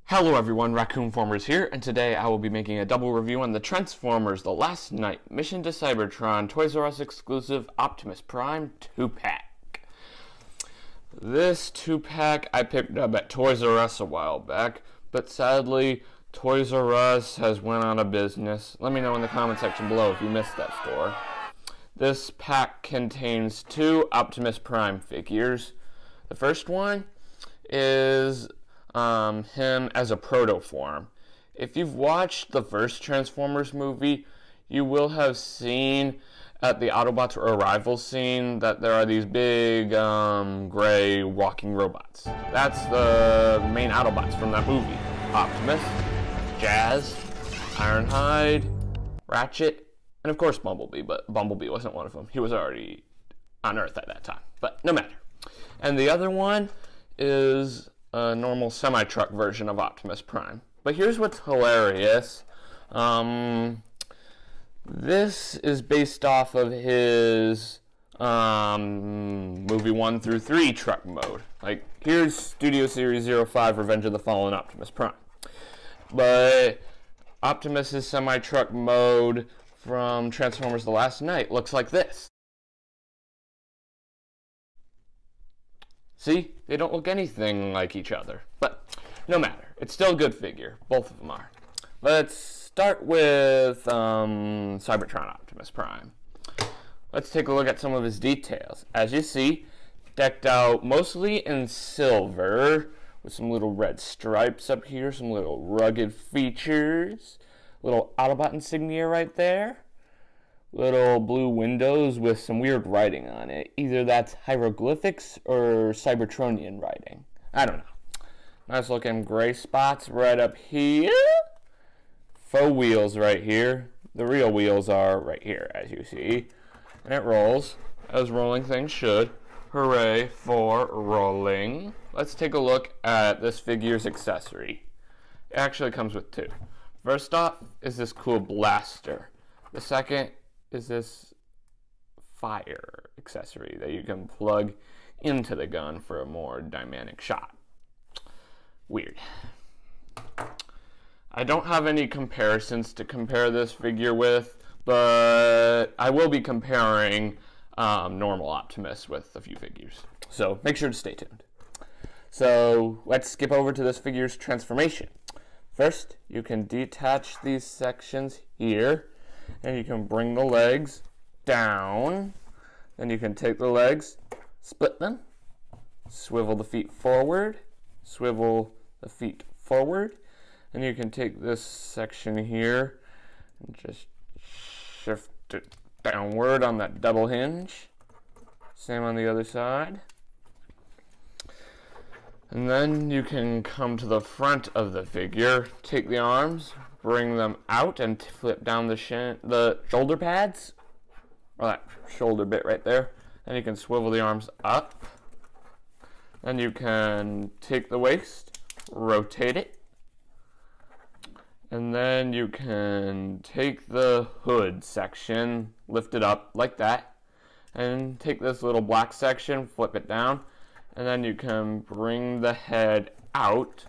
Hello everyone, Raccoon-Formers here, and today I will be making a double review on the Transformers The Last Night Mission to Cybertron Toys R Us exclusive Optimus Prime 2-pack. This 2-pack I picked up at Toys R Us a while back, but sadly Toys R Us has went out of business. Let me know in the comment section below if you missed that store. This pack contains 2 Optimus Prime figures. The first one is him as a protoform. If you've watched the first Transformers movie, you will have seen at the Autobots arrival scene that there are these big gray walking robots. That's the main Autobots from that movie. Optimus, Jazz, Ironhide, Ratchet, and of course Bumblebee, but Bumblebee wasn't one of them. He was already on Earth at that time, but no matter. And the other one is a normal semi-truck version of Optimus Prime. But here's what's hilarious. This is based off of his movie 1 through 3 truck mode. Like, here's Studio Series 05 Revenge of the Fallen Optimus Prime. But Optimus's semi-truck mode from Transformers The Last Night looks like this. See, they don't look anything like each other, but no matter. It's still a good figure. Both of them are. Let's start with Cybertron Optimus Prime. Let's take a look at some of his details. As you see, decked out mostly in silver, with some little red stripes up here, some little rugged features, little Autobot insignia right there. Little blue windows with some weird writing on it. Either that's hieroglyphics or Cybertronian writing. I don't know. Nice looking gray spots right up here. Faux wheels right here. The real wheels are right here, as you see. And it rolls, as rolling things should. Hooray for rolling. Let's take a look at this figure's accessory. It actually comes with 2. First off is this cool blaster. The second is this fire accessory that you can plug into the gun for a more dynamic shot. Weird. I don't have any comparisons to compare this figure with, but I will be comparing normal Optimus with a few figures. So make sure to stay tuned. So let's skip over to this figure's transformation. First, you can detach these sections here, and you can bring the legs down. Then you can take the legs, split them, swivel the feet forward, swivel the feet forward, and you can take this section here and just shift it downward on that double hinge. Same on the other side. And then you can come to the front of the figure, take the arms, bring them out, and flip down the shoulder pads, or that shoulder bit right there. And you can swivel the arms up. Then you can take the waist, rotate it, and then you can take the hood section, lift it up like that, and take this little black section, flip it down, and then you can bring the head out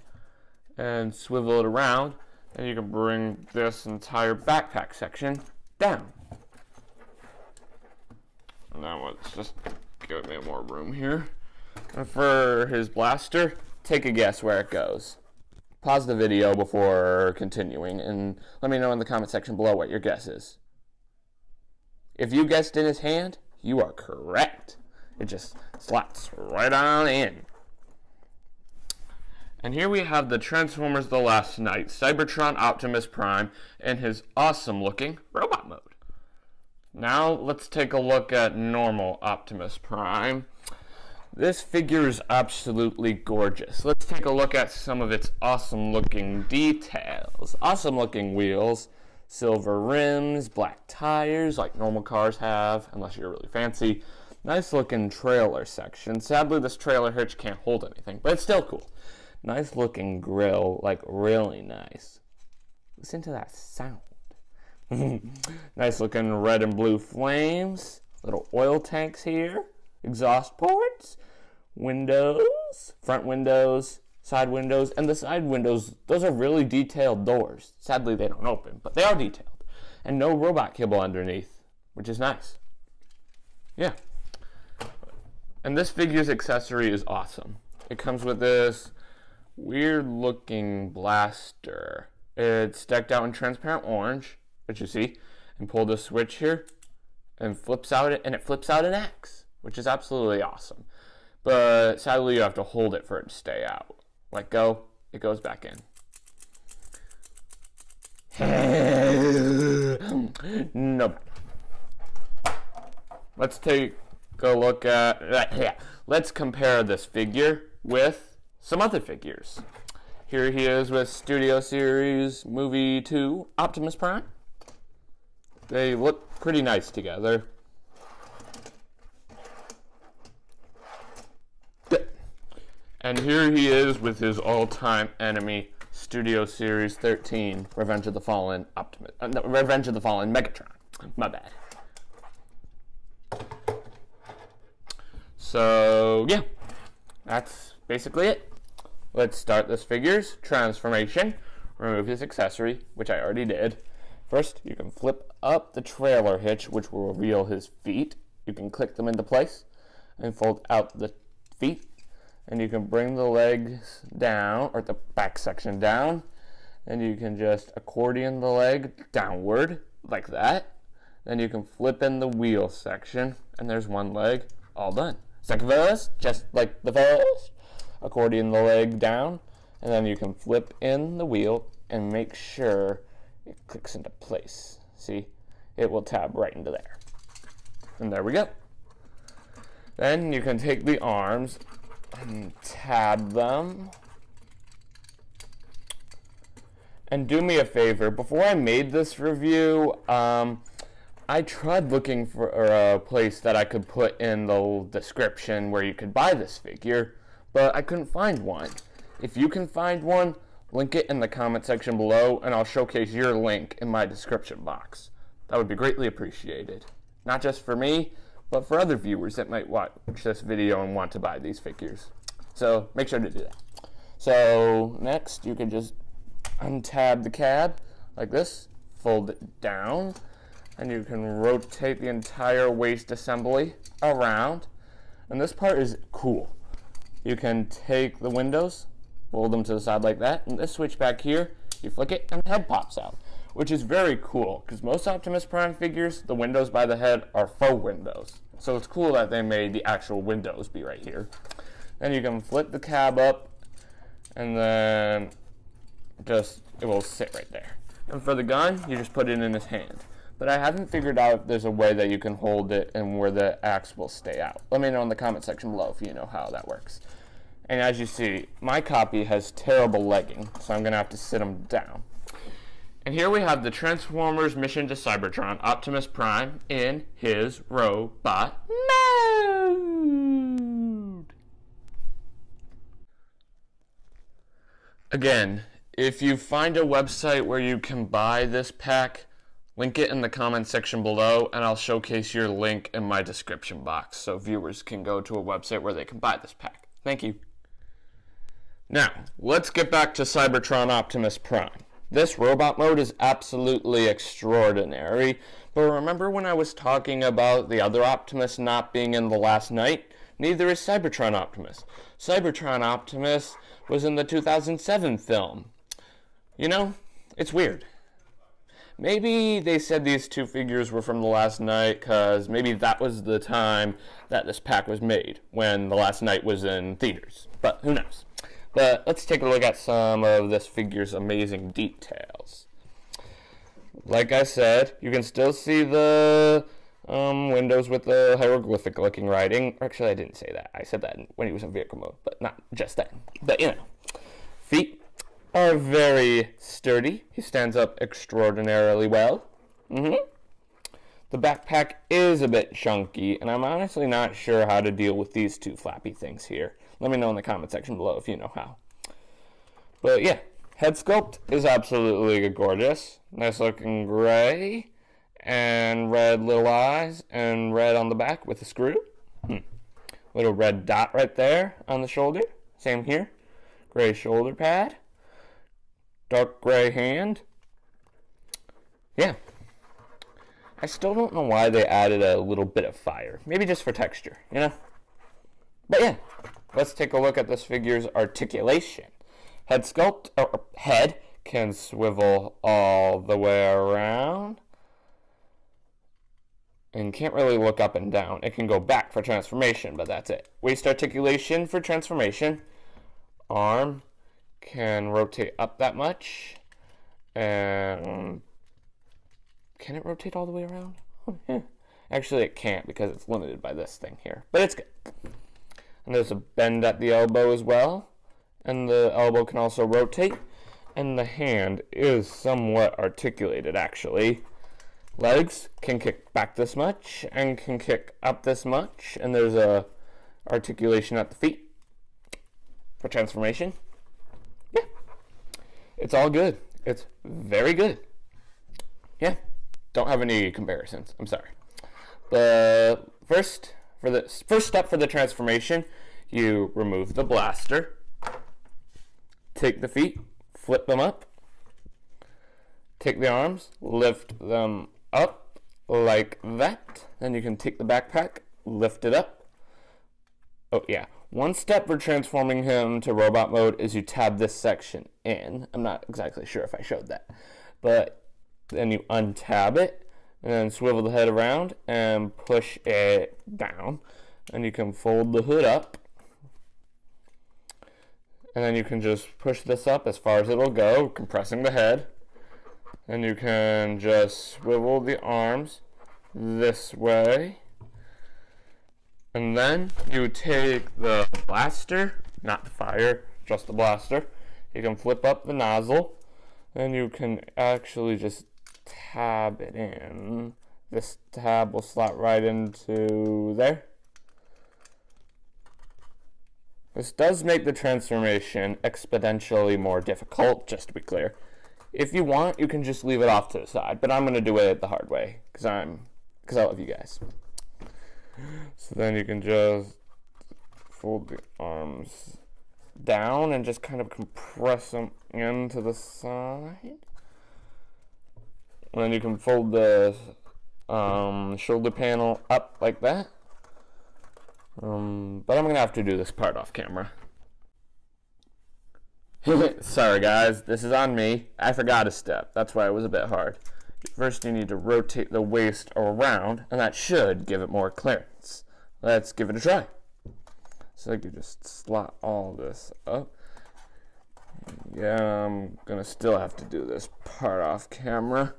and swivel it around, and you can bring this entire backpack section down. Now let's just give me more room here. And for his blaster, take a guess where it goes. Pause the video before continuing and let me know in the comment section below what your guess is. If you guessed in his hand, you are correct. It just slots right on in. And here we have the Transformers The Last Night Cybertron Optimus Prime in his awesome looking robot mode. Now let's take a look at normal Optimus Prime. This figure is absolutely gorgeous. Let's take a look at some of its awesome looking details. Awesome looking wheels, silver rims, black tires like normal cars have, unless you're really fancy. Nice looking trailer section. Sadly this trailer hitch can't hold anything, but it's still cool. Nice looking grill, like really nice. Listen to that sound. Nice looking red and blue flames. Little oil tanks here. Exhaust ports. Windows. Front windows. side windows, and the side windows, those are really detailed doors. Sadly, they don't open, but they are detailed. And no robot kibble underneath, which is nice. Yeah. And this figure's accessory is awesome. It comes with this weird looking blaster. It's decked out in transparent orange, which you see, and pull the switch here and it flips out an axe, which is absolutely awesome. But sadly you have to hold it for it to stay out. Let go, it goes back in. Nope. Let's take a look at, let's compare this figure with some other figures. Here he is with Studio Series Movie 2 Optimus Prime. They look pretty nice together. And here he is with his all-time enemy, Studio Series 13, Revenge of the Fallen Megatron. My bad. So, yeah, that's basically it. Let's start this figure's transformation. Remove his accessory, which I already did. First, you can flip up the trailer hitch, which will reveal his feet. You can click them into place and fold out the feet. And you can bring the legs down, or the back section down. And you can just accordion the leg downward, like that. Then you can flip in the wheel section, and there's one leg, all done. Second verse, just like the first. Accordion the leg down, and then you can flip in the wheel and make sure it clicks into place. See, it will tab right into there. And there we go. Then you can take the arms and tab them. And do me a favor, before I made this review, I tried looking for a place that I could put in the description where you could buy this figure, but I couldn't find one. If you can find one, link it in the comment section below, and I'll showcase your link in my description box. That would be greatly appreciated. Not just for me, but for other viewers that might watch this video and want to buy these figures. So make sure to do that. So next, you can just untab the cab like this, fold it down, and you can rotate the entire waist assembly around. And this part is cool. You can take the windows, fold them to the side like that, and this switch back here, you flick it and the head pops out, which is very cool because most Optimus Prime figures, the windows by the head are faux windows. So it's cool that they made the actual windows be right here. Then you can flip the cab up, and then it will sit right there. And for the gun, you just put it in his hand. But I haven't figured out if there's a way that you can hold it and where the axe will stay out. Let me know in the comment section below if you know how that works. And as you see, my copy has terrible legging, so I'm going to have to sit him down. And here we have the Transformers Mission to Cybertron Optimus Prime in his robot mode. Again, if you find a website where you can buy this pack, link it in the comment section below, and I'll showcase your link in my description box so viewers can go to a website where they can buy this pack. Thank you. Now, let's get back to Cybertron Optimus Prime. This robot mode is absolutely extraordinary, but remember when I was talking about the other Optimus not being in The Last Knight? Neither is Cybertron Optimus. Cybertron Optimus was in the 2007 film. You know, it's weird. Maybe they said these two figures were from The Last Knight because maybe that was the time that this pack was made, when The Last Knight was in theaters. But who knows? But let's take a look at some of this figure's amazing details. Like I said, you can still see the windows with the hieroglyphic looking writing. Actually, I didn't say that. I said that when he was in vehicle mode, but not just then. But you know, feet are very sturdy. He stands up extraordinarily well. The backpack is a bit chunky, and I'm honestly not sure how to deal with these two flappy things here. Let me know in the comment section below if you know how. But yeah, head sculpt is absolutely gorgeous. Nice looking gray, and red little eyes, and red on the back with a screw. Little red dot right there on the shoulder. Same here. gray shoulder pad, dark gray hand. Yeah. I still don't know why they added a little bit of fire. Maybe just for texture, you know? But yeah, let's take a look at this figure's articulation. Head sculpt, or head, can swivel all the way around. And can't really look up and down. It can go back for transformation, but that's it. Waist articulation for transformation. Arm can rotate up that much. And can it rotate all the way around? Oh, yeah. Actually, it can't because it's limited by this thing here. But it's good. And there's a bend at the elbow as well. And the elbow can also rotate. And the hand is somewhat articulated, actually. Legs can kick back this much and can kick up this much. And there's a articulation at the feet for transformation. Yeah. It's all good. It's very good. Yeah. Don't have any comparisons. I'm sorry. But first step for the transformation, you remove the blaster. Take the feet, flip them up. Take the arms, lift them up like that. Then you can take the backpack, lift it up. Oh yeah, one step for transforming him to robot mode is you tab this section in. I'm not exactly sure if I showed that. But then you untab it and then swivel the head around and push it down. And you can fold the hood up. And then you can just push this up as far as it'll go, compressing the head. And you can just swivel the arms this way. And then you take the blaster, not the fire, just the blaster. You can flip up the nozzle. And you can actually just tab it in. This tab will slot right into there. This does make the transformation exponentially more difficult, just to be clear. If you want, you can just leave it off to the side, but I'm going to do it the hard way because I love you guys. So then you can just fold the arms down and just kind of compress them into the side. And then you can fold the shoulder panel up like that. But I'm going to have to do this part off camera. Sorry guys, this is on me. I forgot a step. That's why it was a bit hard. First you need to rotate the waist around, and that should give it more clearance. Let's give it a try. So you just slot all this up. Yeah, I'm gonna still have to do this part off camera.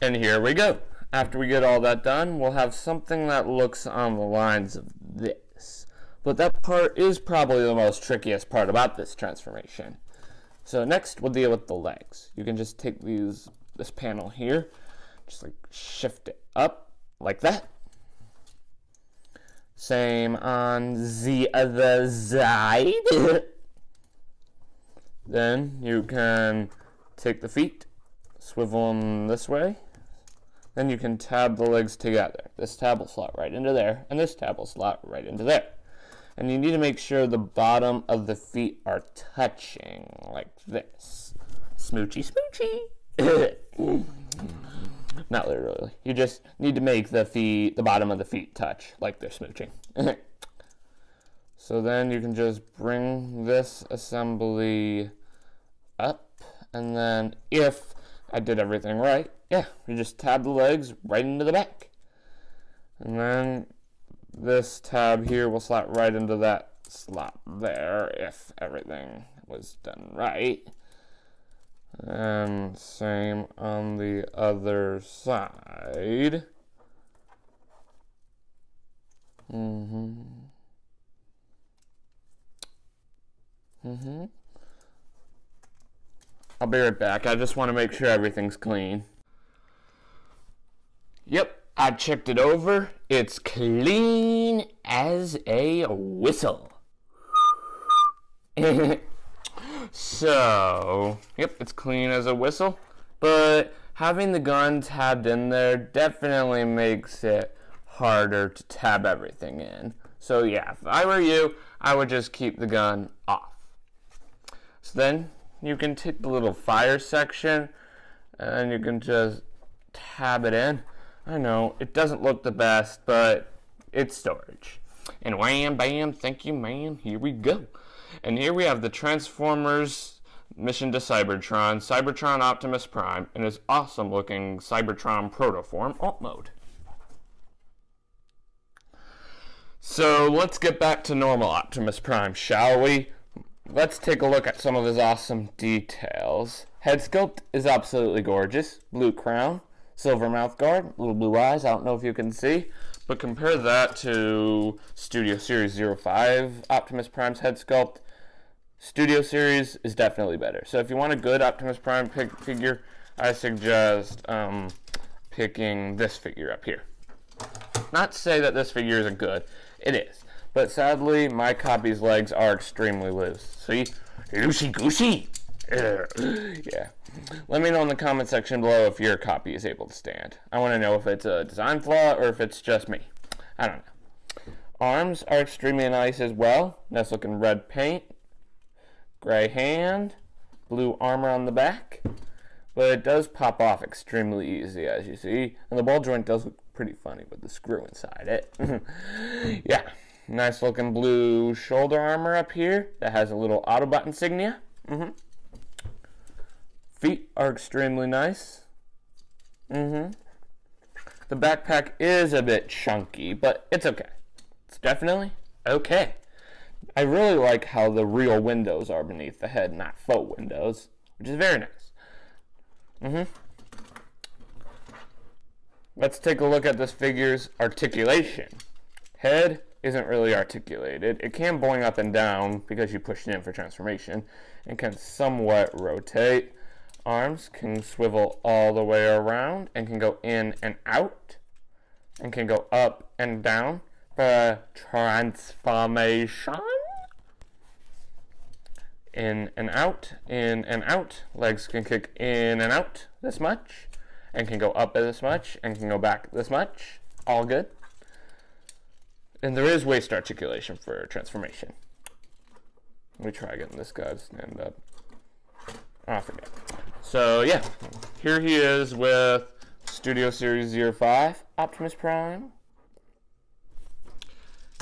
And here we go. After we get all that done, we'll have something that looks on the lines of this. But that part is probably the most trickiest part about this transformation. So next, we'll deal with the legs. You can just take this panel here, just like shift it up like that. Same on the other side. Then you can take the feet, swivel them this way. Then you can tab the legs together. This tab will slot right into there, and this tab will slot right into there. And you need to make sure the bottom of the feet are touching like this. Smoochy, smoochy. Not literally. You just need to make the bottom of the feet touch like they're smooching. So then you can just bring this assembly up, and then if I did everything right, yeah, you just tab the legs right into the back. And then this tab here will slot right into that slot there if everything was done right. And same on the other side. I'll be right back. I just want to make sure everything's clean. Yep, I checked it over. It's clean as a whistle. So, yep, it's clean as a whistle. But having the gun tabbed in there definitely makes it harder to tab everything in. So yeah, if I were you, I would just keep the gun off. So then you can take the little fire section and you can just tab it in. I know it doesn't look the best, but it's storage. And wham, bam, thank you, man. Here we go. And here we have the Transformers mission to Cybertron, Cybertron Optimus Prime, and his awesome looking Cybertron protoform alt mode. So let's get back to normal Optimus Prime, shall we? Let's take a look at some of his awesome details. Head sculpt is absolutely gorgeous. Blue crown, silver mouth guard, little blue eyes, I don't know if you can see. But compare that to Studio Series 05 Optimus Prime's head sculpt. Studio Series is definitely better. So if you want a good Optimus Prime figure, I suggest picking this figure up here. Not to say that this figure isn't good. It is. But sadly, my copy's legs are extremely loose. See? Loosey-goosey. Yeah. Let me know in the comment section below if your copy is able to stand. I want to know if it's a design flaw or if it's just me. I don't know. Arms are extremely nice as well. Nice looking red paint. Gray hand. Blue armor on the back. But it does pop off extremely easy, as you see. And the ball joint does look pretty funny with the screw inside it. Yeah. Nice looking blue shoulder armor up here that has a little Autobot insignia. Feet are extremely nice. The backpack is a bit chunky, but it's okay. It's definitely okay. I really like how the real windows are beneath the head, not faux windows, which is very nice. Let's take a look at this figure's articulation. Head isn't really articulated. It can boing up and down because you push it in for transformation and can somewhat rotate. Arms can swivel all the way around and can go in and out and can go up and down for transformation. In and out, in and out. Legs can kick in and out this much and can go up this much and can go back this much. All good. And there is waist articulation for transformation. Let me try getting this guy to stand up. Oh, I forget. So yeah, here he is with Studio Series 05 Optimus Prime.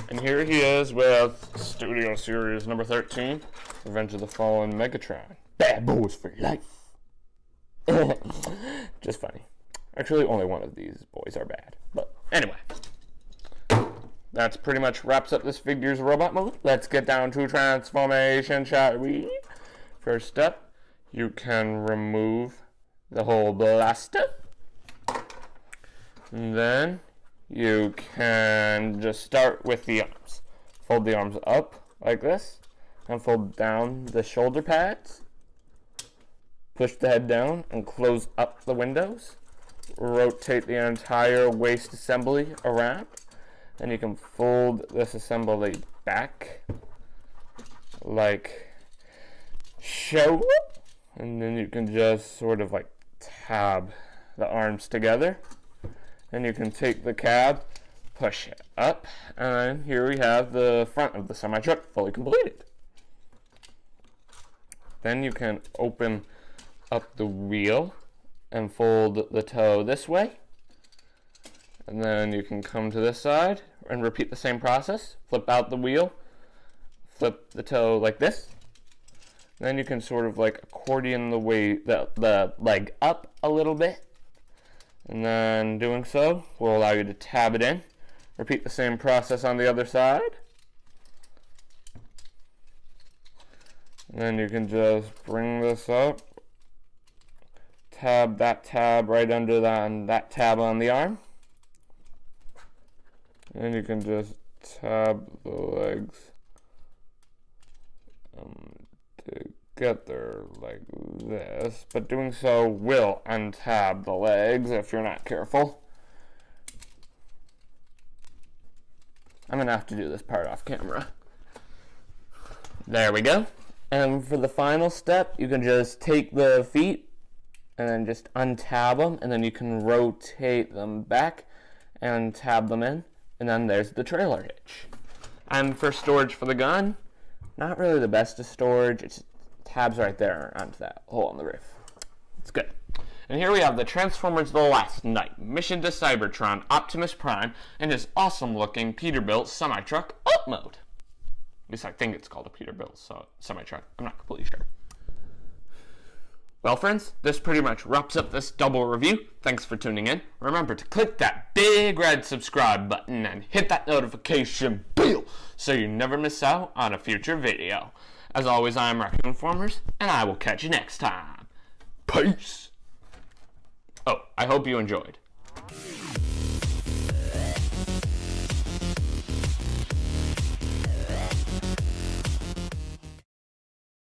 And here he is with Studio Series number 13, Revenge of the Fallen Megatron. Bad boys for life. Just funny. Actually, only one of these boys are bad. But anyway, that's pretty much wraps up this figure's robot mode. Let's get down to transformation, shall we? First up, you can remove the whole blaster. And then you can just start with the arms. Fold the arms up like this and fold down the shoulder pads. Push the head down and close up the windows. Rotate the entire waist assembly around. Then you can fold this assembly back like so. And then you can just sort of like tab the arms together. Then you can take the cab, push it up, and here we have the front of the semi-truck fully completed. Then you can open up the wheel and fold the toe this way. And then you can come to this side and repeat the same process. Flip out the wheel, flip the toe like this. Then you can sort of like accordion the leg up a little bit. And then doing so will allow you to tab it in. Repeat the same process on the other side. And then you can just bring this up. Tab that tab right under that tab on the arm. And you can just tab the legs together like this, but doing so will untab the legs if you're not careful. I'm gonna have to do this part off camera. There we go. And for the final step, you can just take the feet and then just untab them, and then you can rotate them back and tab them in, and then there's the trailer hitch. And for storage for the gun, not really the best of storage. It's tabs right there onto that hole in the roof. It's good. And here we have the Transformers The Last Night, Mission to Cybertron Optimus Prime, and his awesome-looking Peterbilt semi-truck up mode. At least I think it's called a Peterbilt semi-truck. I'm not completely sure. Well, friends, this pretty much wraps up this double review. Thanks for tuning in. Remember to click that big red subscribe button and hit that notification bell so you never miss out on a future video. As always, I am Raccoon-Formers, and I will catch you next time. Peace! Oh, I hope you enjoyed.